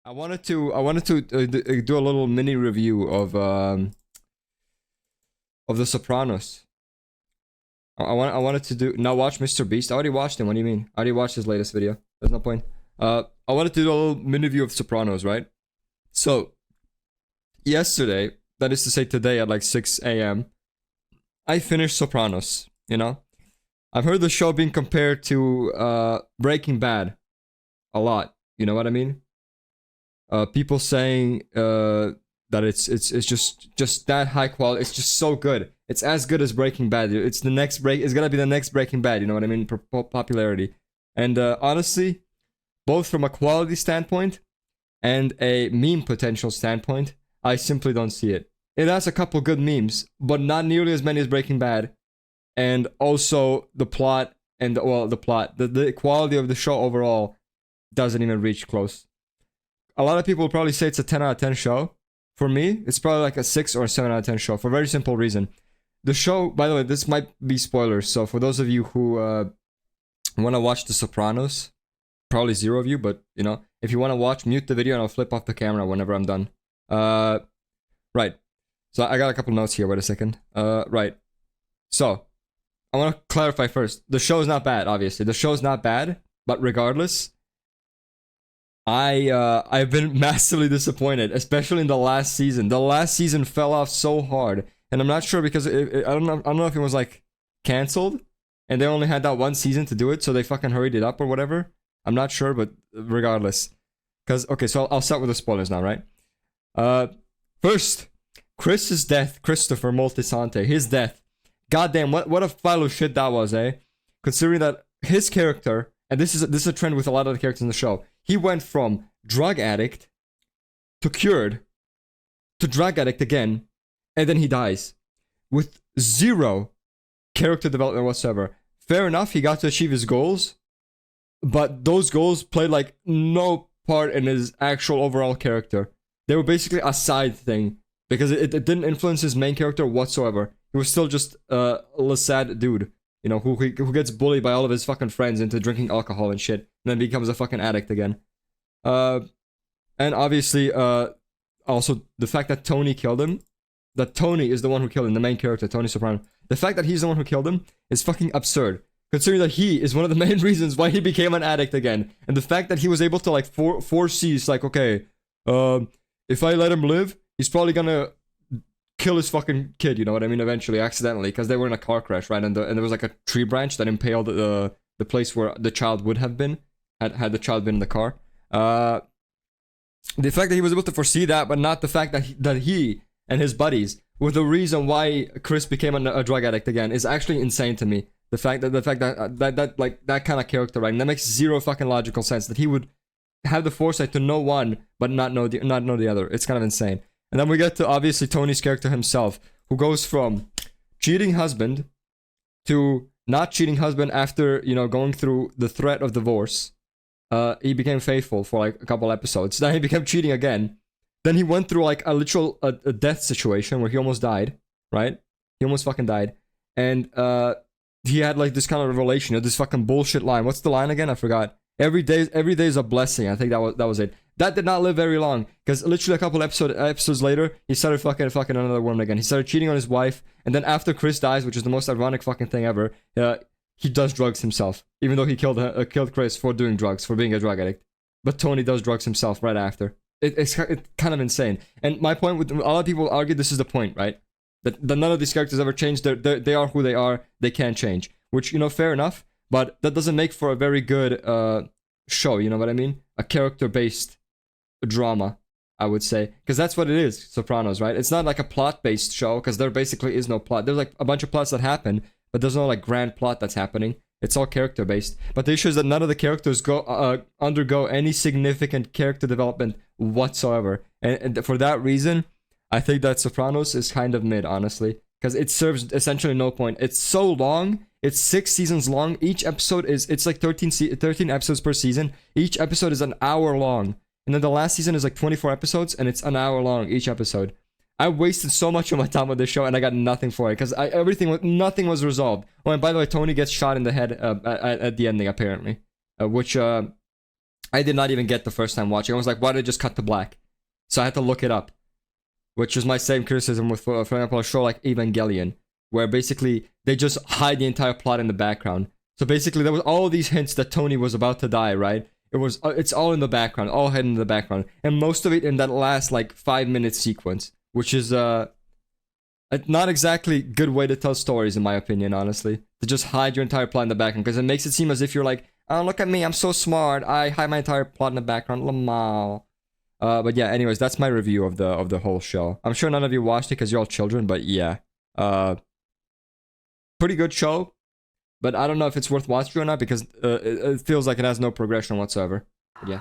I wanted to do a little mini review of the Sopranos. I wanted to do now watch Mr. Beast. I already watched him. What do you mean? I already watched his latest video. There's no point. I wanted to do a little mini review of Sopranos, right? So yesterday, that is to say today at like 6 a.m., I finished Sopranos. You know, I've heard the show being compared to Breaking Bad a lot. You know what I mean? People saying that it's just that high quality. It's just so good. It's as good as Breaking Bad. It's the next break. It's gonna be the next Breaking Bad. You know what I mean? Popularity. And honestly, both from a quality standpoint and a meme potential standpoint, I simply don't see it. It has a couple good memes, but not nearly as many as Breaking Bad. And also the plot and the quality of the show overall doesn't even reach close. A lot of people will probably say it's a 10 out of 10 show. For me, it's probably like a 6 or a 7 out of 10 show for a very simple reason. The show, by the way, this might be spoilers, so for those of you who want to watch The Sopranos, probably zero of you, but you know, if you want to watch, mute the video and I'll flip off the camera whenever I'm done. Right. So I got a couple notes here, wait a second. Right. So, I want to clarify first. The show is not bad, obviously. The show is not bad, but regardless, I've been massively disappointed, especially in the last season. The last season fell off so hard, and I'm not sure because I don't know if it was like canceled, and they only had that one season to do it, so they fucking hurried it up or whatever. I'm not sure, but regardless, because okay, so I'll start with the spoilers now, right? First, Chris's death, Christopher Moltisanti, his death. Goddamn, what a pile of shit that was, eh? Considering that his character, and this is a trend with a lot of the characters in the show. He went from drug addict to cured to drug addict again, and then he dies with zero character development whatsoever. Fair enough, he got to achieve his goals, but those goals played like no part in his actual overall character. They were basically a side thing because it didn't influence his main character whatsoever. He was still just a sad dude. You know, who gets bullied by all of his fucking friends into drinking alcohol and shit, and then becomes a fucking addict again. And obviously, also the fact that Tony killed him, that Tony is the one who killed him, the main character, Tony Soprano. The fact that he's the one who killed him is fucking absurd, considering that he is one of the main reasons why he became an addict again. And the fact that he was able to like foresee, like, okay, if I let him live, he's probably gonna kill his fucking kid, you know what I mean, eventually, accidentally, because they were in a car crash, right? And there was like a tree branch that impaled the place where the child would have been, had the child been in the car. The fact that he was able to foresee that, but not the fact that he and his buddies were the reason why Chris became a drug addict again is actually insane to me. The fact that like that kind of character, right? And that makes zero fucking logical sense that he would have the foresight to know one but not know the other. It's kind of insane. And then we get to obviously Tony's character himself, who goes from cheating husband to not cheating husband after, you know, going through the threat of divorce. He became faithful for like a couple episodes. Then he became cheating again. Then he went through like a literal a death situation where he almost died, right? He almost fucking died. And he had like this kind of revelation, you know, this fucking bullshit line. What's the line again? I forgot. Every day is a blessing. I think that was it. That did not live very long, because literally a couple episodes later, he started fucking another woman again. He started cheating on his wife, and then after Chris dies, which is the most ironic fucking thing ever, he does drugs himself, even though he killed Chris for doing drugs, for being a drug addict. But Tony does drugs himself right after. It's kind of insane. And my point with a lot of people argue this is the point, right? That none of these characters ever changed. They are who they are. They can't change. Which, you know, fair enough. But that doesn't make for a very good show. You know what I mean? A character-based drama, I would say, because that's what it is. Sopranos, right? It's not like a plot-based show, because there basically is no plot. There's like a bunch of plots that happen, but there's no like grand plot that's happening. It's all character-based. But the issue is that none of the characters undergo any significant character development whatsoever, and for that reason, I think that Sopranos is kind of mid, honestly, because it serves essentially no point. It's so long. It's 6 seasons long. Each episode it's like 13 episodes per season. Each episode is an hour long. And then the last season is like 24 episodes, and it's an hour long each episode. I wasted so much of my time with this show, and I got nothing for it, because nothing was resolved. Oh, and by the way, Tony gets shot in the head at the ending, apparently. Which I did not even get the first time watching. I was like, why did it just cut to black? So I had to look it up, which was my same criticism with, for example, a show like Evangelion, where basically they just hide the entire plot in the background. So basically, there was all these hints that Tony was about to die, right? It's all in the background, all hidden in the background, and most of it in that last like 5 minute sequence, which is not exactly good way to tell stories, in my opinion, honestly. To just hide your entire plot in the background, because it makes it seem as if you're like, oh, look at me, I'm so smart, I hide my entire plot in the background, Lamal. But yeah, anyways, that's my review of the whole show. I'm sure none of you watched it because you're all children, but yeah. Pretty good show, but I don't know if it's worth watching or not because it feels like it has no progression whatsoever. But yeah.